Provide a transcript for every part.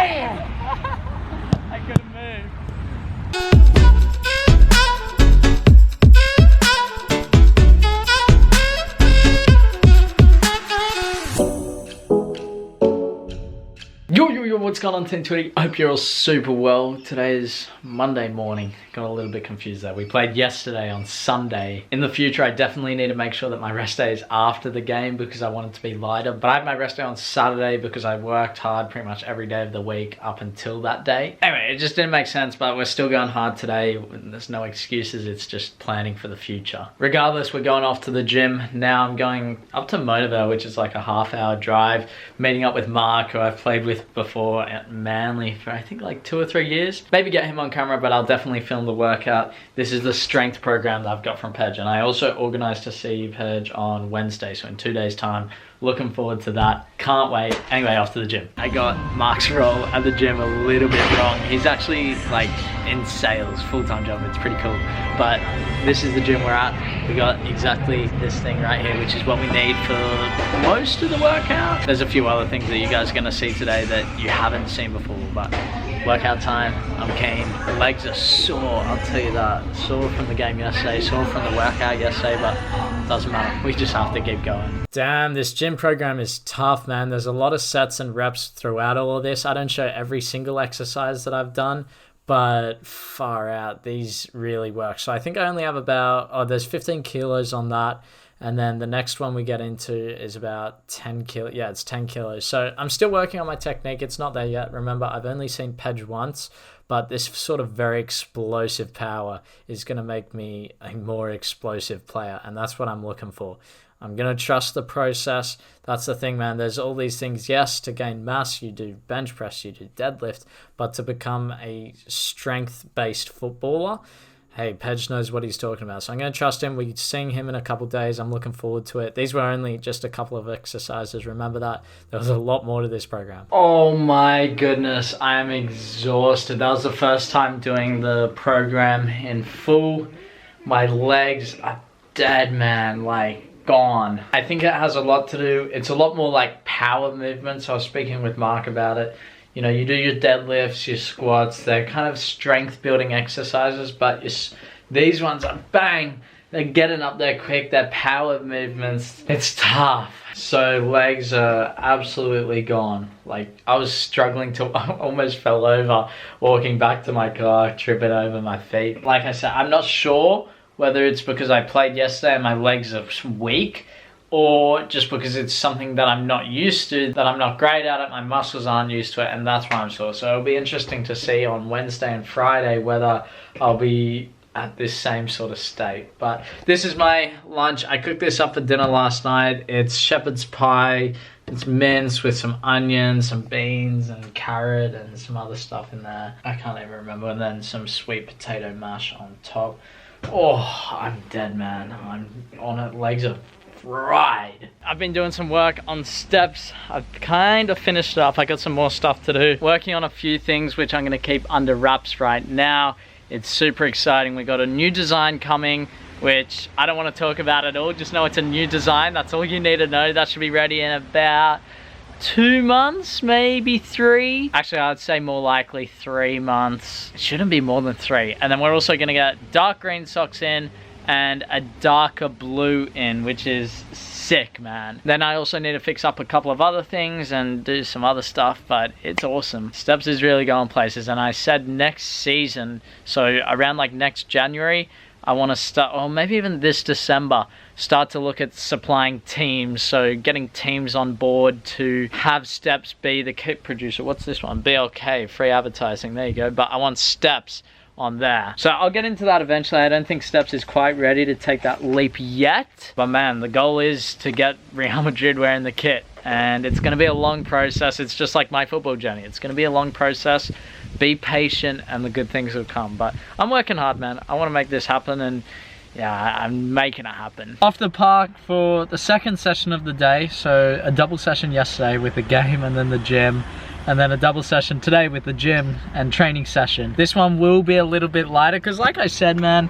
I couldn't move. Yo, what's going on, 1020? I hope you're all super well. Today is Monday morning. Got a little bit confused there. We played yesterday on Sunday. In the future, I definitely need to make sure that my rest day is after the game because I want it to be lighter. But I had my rest day on Saturday because I worked hard pretty much every day of the week up until that day. Anyway, it just didn't make sense, but we're still going hard today. There's no excuses. It's just planning for the future. Regardless, we're going off to the gym. Now I'm going up to Motivale, which is like a half-hour drive, meeting up with Mark, who I've played with before at Manly for I think like 2 or 3 years. Maybe get him on camera, but I'll definitely film the workout. This is the strength program that I've got from Stepzz, and I also organized to see Stepzz on Wednesday, so in 2 days time. Looking forward to that. Can't wait. Anyway, off to the gym. I got Mark's role at the gym a little bit wrong. He's actually like in sales, full-time job. It's pretty cool. But this is the gym we're at. We got exactly this thing right here, which is what we need for most of the workout. There's a few other things that you guys are gonna see today that you haven't seen before, but workout time, I'm keen. The legs are sore, I'll tell you that. Sore from the game yesterday, sore from the workout yesterday, but doesn't matter. We just have to keep going. Damn, this gym program is tough, man. There's a lot of sets and reps throughout all of this. I don't show every single exercise that I've done, but far out, these really work. So I think I only have about, there's 15 kilos on that. And then the next one we get into is about 10 kilos. Yeah, it's 10 kilos. So I'm still working on my technique. It's not there yet. Remember, I've only seen Stepzz once, but this sort of very explosive power is going to make me a more explosive player. And that's what I'm looking for. I'm going to trust the process. That's the thing, man. There's all these things. Yes, to gain mass, you do bench press, you do deadlift. But to become a strength-based footballer, hey, Stepzz knows what he's talking about. So I'm going to trust him. We're seeing him in a couple of days. I'm looking forward to it. These were only just a couple of exercises. Remember that. There was a lot more to this program. Oh my goodness. I am exhausted. That was the first time doing the program in full. My legs are dead, man. Like, gone. I think it has a lot to do. It's a lot more like power movements. I was speaking with Mark about it. You know, you do your deadlifts, your squats, they're kind of strength building exercises, but these ones are bang, they're getting up there quick, they're power movements. It's tough. So legs are absolutely gone. Like, I was struggling to, I almost fell over walking back to my car, tripping over my feet. Like I said, I'm not sure whether it's because I played yesterday and my legs are weak, or just because it's something that I'm not used to, that I'm not great at it, my muscles aren't used to it, and that's why I'm sore. So it'll be interesting to see on Wednesday and Friday whether I'll be at this same sort of state. But this is my lunch. I cooked this up for dinner last night. It's shepherd's pie. It's mince with some onions, some beans, and carrot, and some other stuff in there. I can't even remember. And then some sweet potato mash on top. Oh, I'm dead, man. I'm on it. Legs are fried. I've been doing some work on Stepzz. I've kind of finished up. I got some more stuff to do. Working on a few things which I'm going to keep under wraps right now. It's super exciting. We got a new design coming, which I don't want to talk about at all. Just know it's a new design. That's all you need to know. That should be ready in about 2 months, maybe 3. Actually, I'd say more likely 3 months. It shouldn't be more than 3. And then we're also going to get dark green socks in and a darker blue in, which is sick, man. Then I also need to fix up a couple of other things and do some other stuff, but it's awesome. Stepzz is really going places, and I said next season, so around like next January, I want to start, or maybe even this December, start to look at supplying teams. So getting teams on board to have Stepzz be the kit producer. What's this one? BLK, free advertising, there you go. But I want Stepzz on there. So I'll get into that eventually. I don't think Stepzz is quite ready to take that leap yet. But man, the goal is to get Real Madrid wearing the kit. And it's going to be a long process. It's just like my football journey. It's going to be a long process. Be patient and the good things will come. But I'm working hard, man. I want to make this happen, and yeah, I'm making it happen. Off the park for the second session of the day. So a double session yesterday with the game and then the gym. And then a double session today with the gym and training session. This one will be a little bit lighter because like I said, man,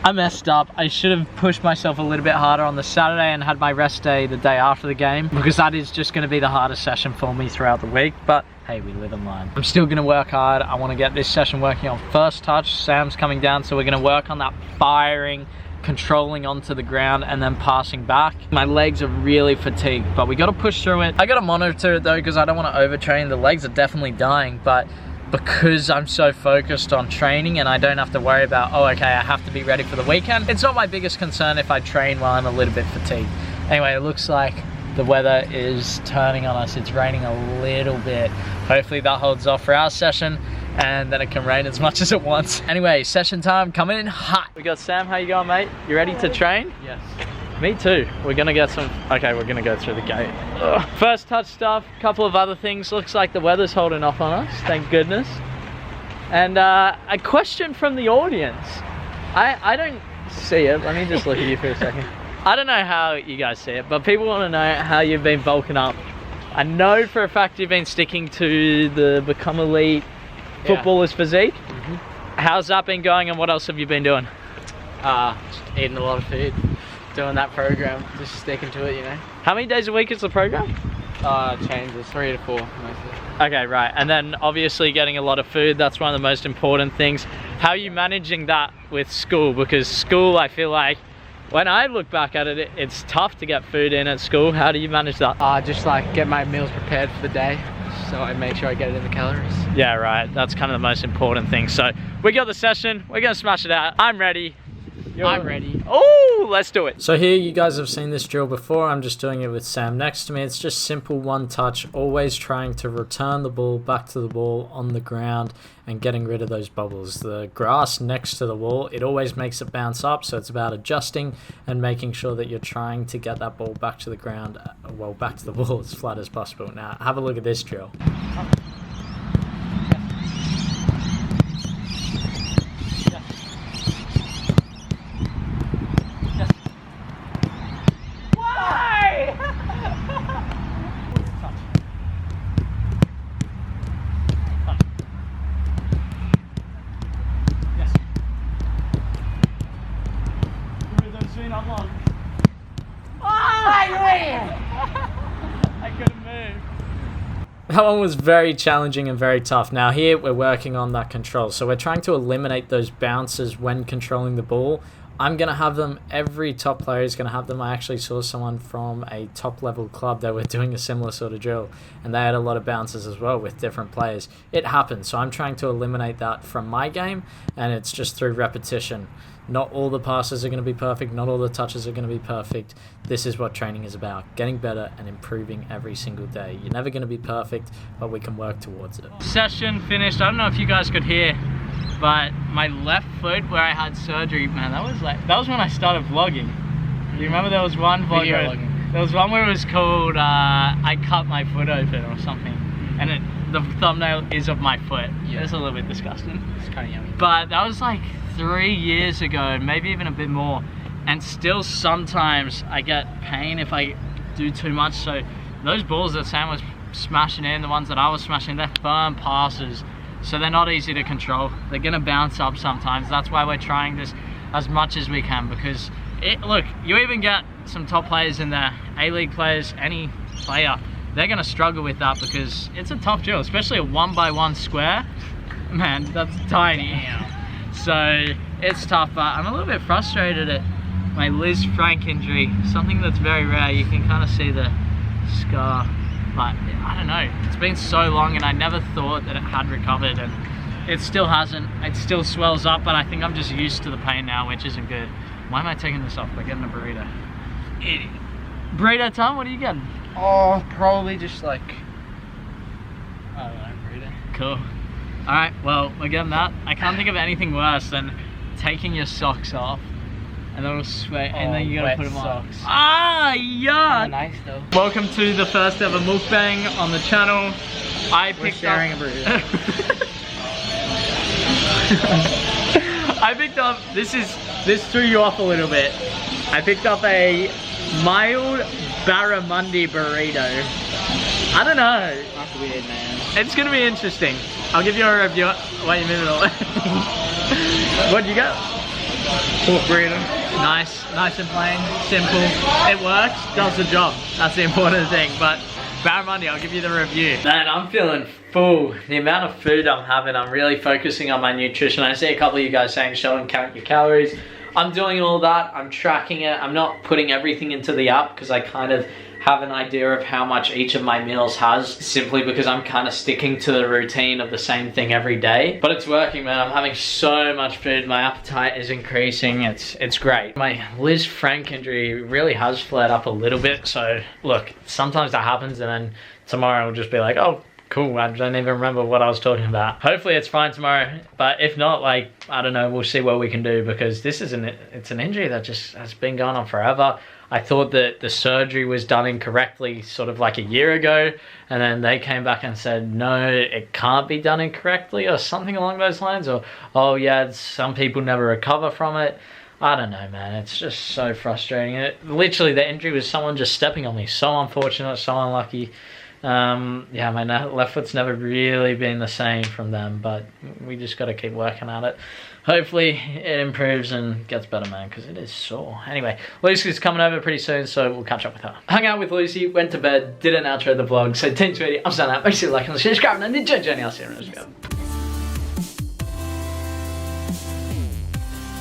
I messed up. I should have pushed myself a little bit harder on the Saturday and had my rest day the day after the game, because that is just going to be the hardest session for me throughout the week. But hey, we live and learn. I'm still going to work hard. I want to get this session working on first touch. Sam's coming down, so we're going to work on that firing, controlling onto the ground and then passing back. My legs are really fatigued, but we got to push through it. I got to monitor it though, because I don't want to overtrain. The legs are definitely dying, but because I'm so focused on training and I don't have to worry about, oh, okay, I have to be ready for the weekend, it's not my biggest concern if I train while I'm a little bit fatigued. Anyway, it looks like the weather is turning on us. It's raining a little bit. Hopefully that holds off for our session, and then it can rain as much as it wants. Anyway, session time coming in hot. We got Sam. How you going, mate? You ready to train? Yes. Me too. We're gonna get some, okay, we're gonna go through the gate. Ugh. First touch stuff, couple of other things. Looks like the weather's holding off on us, thank goodness. And a question from the audience. I don't see it. Let me just look at you for a second. I don't know how you guys see it, but people want to know how you've been bulking up. I know for a fact you've been sticking to the become elite footballer's physique. How's that been going, and what else have you been doing? Just eating a lot of food, doing that program, just sticking to it, you know. How many days a week is the program? Changes, 3 to 4 mostly. Okay, right, and then obviously getting a lot of food, that's one of the most important things. How are you managing that with school? Because school, I feel like, when I look back at it, it's tough to get food in at school. How do you manage that? Just like get my meals prepared for the day, so I make sure I get it in the calories. Yeah, right, that's kind of the most important thing. So we got the session, we're gonna smash it out. I'm ready. I'm ready. Oh, let's do it. So here you guys have seen this drill before. I'm just doing it with Sam next to me. It's just simple one touch, always trying to return the ball back to the ball on the ground and getting rid of those bubbles. The grass next to the wall, it always makes it bounce up, so it's about adjusting and making sure that you're trying to get that ball back to the ground, well, back to the ball as flat as possible. Now have a look at this drill. I couldn't move. That one was very challenging and very tough. Now here we're working on that control. So we're trying to eliminate those bounces when controlling the ball. I'm going to have them, every top player is going to have them. I actually saw someone from a top level club that were doing a similar sort of drill, and they had a lot of bounces as well with different players. It happens, so I'm trying to eliminate that from my game, and it's just through repetition. Not all the passes are going to be perfect, not all the touches are going to be perfect. This is what training is about, getting better and improving every single day. You're never going to be perfect, but we can work towards it. Session finished. I don't know if you guys could hear, but my left foot where I had surgery, man, that was when I started vlogging. You remember there was one vlog there was one where it was called I cut my foot open or something, and the thumbnail is of my foot. Yeah. It's a little bit disgusting. It's kind of yummy. But that was like 3 years ago, maybe even a bit more, and still sometimes I get pain if I do too much. So those balls that Sam was smashing in, the ones that I was smashing, they're firm passes, so they're not easy to control. They're gonna bounce up sometimes. That's why we're trying this as much as we can, because look, you even get some top players in there, A-League players, any player, they're gonna struggle with that because it's a tough drill, especially a 1x1 square. Man, that's tiny. Damn. So it's tough, but I'm a little bit frustrated at my Liz Frank injury, something that's very rare. You can kind of see the scar, but I don't know, it's been so long and I never thought that it had recovered, and it still hasn't. It still swells up, but I think I'm just used to the pain now, which isn't good. Why am I taking this off? We're getting a burrito. Idiot. Burrito time, what are you getting? Oh, probably just like, I don't know, burrito. Cool. Alright, well, we're getting that. I can't think of anything worse than taking your socks off and then it'll sweat, and then you gotta put them on. Ah, yeah. Nice though. Welcome to the first ever mukbang on the channel. We're sharing a burrito. I picked up, this threw you off a little bit. I picked up a mild barramundi burrito. I don't know. That's weird, man. It's gonna be interesting. I'll give you a review. Wait a minute. What do you got? Pork burrito. Nice and plain, simple. It works, does the job. That's the important thing. But Barramundi, I'll give you the review. Man, I'm feeling full. The amount of food I'm having, I'm really focusing on my nutrition. I see a couple of you guys saying show and count your calories. I'm doing all that, I'm tracking it. I'm not putting everything into the app because I kind of have an idea of how much each of my meals has, simply because I'm kind of sticking to the routine of the same thing every day. But it's working, man. I'm having so much food. My appetite is increasing. It's great. My Liz Frank injury really has flared up a little bit. So look, sometimes that happens and then tomorrow I'll just be like, oh, cool, I don't even remember what I was talking about. Hopefully it's fine tomorrow, but if not, like, I don't know, we'll see what we can do, because this is it's an injury that just has been going on forever. I thought that the surgery was done incorrectly sort of like a year ago, and then they came back and said, no, it can't be done incorrectly, or something along those lines, or, oh yeah, some people never recover from it. I don't know, man. It's just so frustrating. Literally, the injury was someone just stepping on me. So unfortunate, so unlucky. Yeah, my left foot's never really been the same from them, but we just got to keep working at it. Hopefully it improves and gets better, man, because it is sore. Anyway, Lucy's coming over pretty soon, so we'll catch up with her. Hung out with Lucy, went to bed, did an outro of the vlog. So, Team Sweetie, I'm signing out. Make sure you like and subscribe, and enjoy the journey. I'll see you in the next video.